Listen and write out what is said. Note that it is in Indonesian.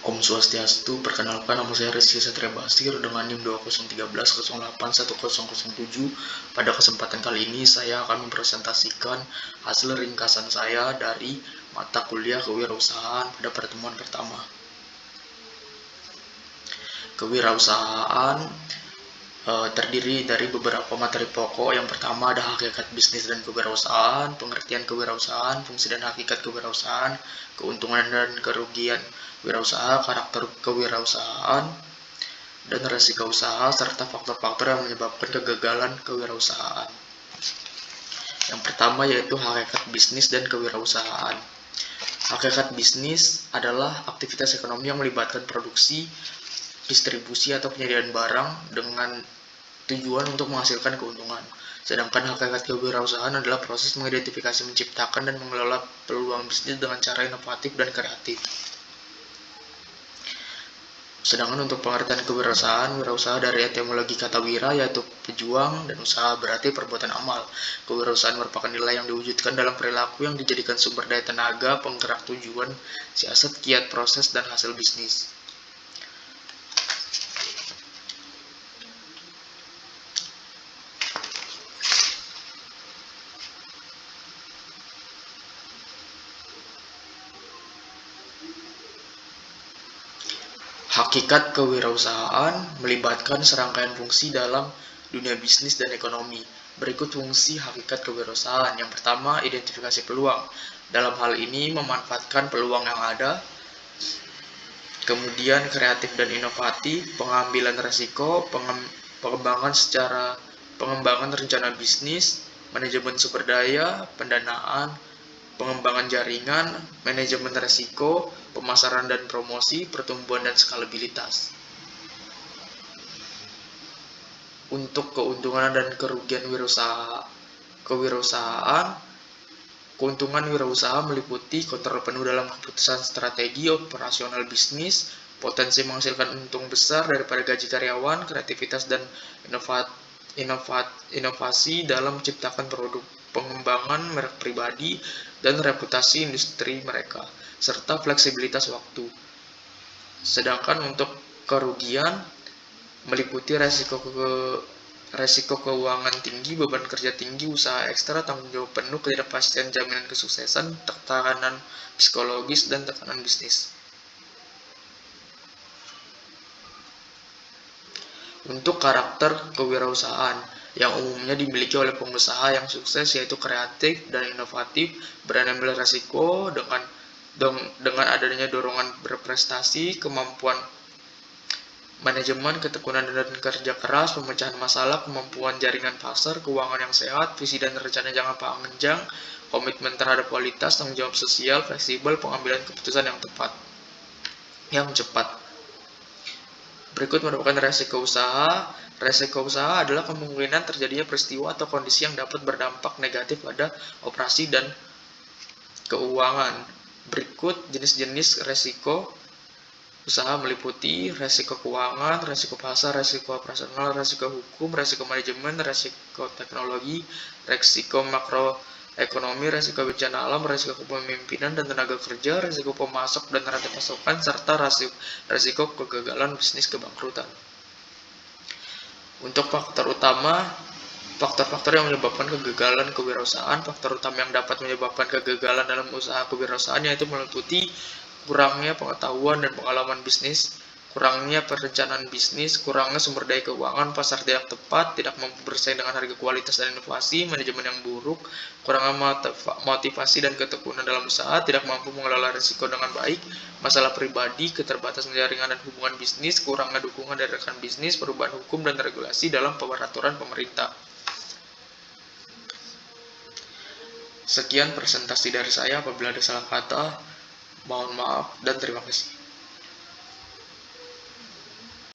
Om Swastiastu, perkenalkan nama saya Rizky Satria Basir dengan NIM 2013081007. Pada kesempatan kali ini saya akan mempresentasikan hasil ringkasan saya dari mata kuliah kewirausahaan pada pertemuan pertama. Kewirausahaan terdiri dari beberapa materi pokok. Yang pertama ada hakikat bisnis dan kewirausahaan, pengertian kewirausahaan, fungsi dan hakikat kewirausahaan, keuntungan dan kerugian wirausaha, karakter kewirausahaan, dan resiko usaha, serta faktor-faktor yang menyebabkan kegagalan kewirausahaan. Yang pertama yaitu hakikat bisnis dan kewirausahaan. Hakikat bisnis adalah aktivitas ekonomi yang melibatkan produksi, distribusi atau penyediaan barang dengan tujuan untuk menghasilkan keuntungan. Sedangkan hakikat kewirausahaan adalah proses mengidentifikasi, menciptakan, dan mengelola peluang bisnis dengan cara inovatif dan kreatif. Sedangkan untuk pengertian kewirausahaan, wirausaha dari etimologi kata wira yaitu pejuang dan usaha berarti perbuatan amal. Kewirausahaan merupakan nilai yang diwujudkan dalam perilaku yang dijadikan sumber daya tenaga, penggerak tujuan, siasat, kiat, proses, dan hasil bisnis. Hakikat kewirausahaan melibatkan serangkaian fungsi dalam dunia bisnis dan ekonomi. Berikut fungsi hakikat kewirausahaan. Yang pertama, identifikasi peluang. Dalam hal ini, memanfaatkan peluang yang ada. Kemudian, kreatif dan inovatif, pengambilan risiko, pengembangan rencana bisnis, manajemen sumber daya, pendanaan, pengembangan jaringan, manajemen risiko, pemasaran dan promosi, pertumbuhan dan skalabilitas. Untuk keuntungan dan kerugian kewirausahaan, keuntungan wirausaha meliputi kontrol penuh dalam keputusan strategi operasional bisnis, potensi menghasilkan untung besar daripada gaji karyawan, kreativitas dan inovasi dalam menciptakan produk, pengembangan merek pribadi, dan reputasi industri mereka, serta fleksibilitas waktu. Sedangkan untuk kerugian meliputi resiko keuangan tinggi, beban kerja tinggi, usaha ekstra, tanggung jawab penuh, ketidakpastian jaminan kesuksesan, tekanan psikologis, dan tekanan bisnis. Untuk karakter kewirausahaan yang umumnya dimiliki oleh pengusaha yang sukses yaitu kreatif dan inovatif, berani ambil risiko dengan adanya dorongan berprestasi, kemampuan manajemen, ketekunan dan kerja keras, pemecahan masalah, kemampuan jaringan pasar, keuangan yang sehat, visi dan rencana jangka panjang, komitmen terhadap kualitas, tanggung jawab sosial, fleksibel, pengambilan keputusan yang cepat. Berikut merupakan resiko usaha. Resiko usaha adalah kemungkinan terjadinya peristiwa atau kondisi yang dapat berdampak negatif pada operasi dan keuangan. Berikut jenis-jenis resiko usaha meliputi resiko keuangan, resiko pasar, resiko operasional, resiko hukum, resiko manajemen, resiko teknologi, resiko makroekonomi, resiko bencana alam, resiko kepemimpinan dan tenaga kerja, resiko pemasok dan rantai pasokan, serta resiko kegagalan bisnis kebangkrutan. Untuk faktor-faktor yang menyebabkan kegagalan kewirausahaan, faktor utama yang dapat menyebabkan kegagalan dalam usaha kewirausahaan yaitu meliputi kurangnya pengetahuan dan pengalaman bisnis, kurangnya perencanaan bisnis, kurangnya sumber daya keuangan, pasar tidak tepat, tidak mampu bersaing dengan harga, kualitas dan inovasi, manajemen yang buruk, kurangnya motivasi dan ketekunan dalam usaha, tidak mampu mengelola risiko dengan baik, masalah pribadi, keterbatasan jaringan dan hubungan bisnis, kurangnya dukungan dari rekan bisnis, perubahan hukum dan regulasi dalam peraturan pemerintah. Sekian presentasi dari saya. Apabila ada salah kata, mohon maaf dan terima kasih.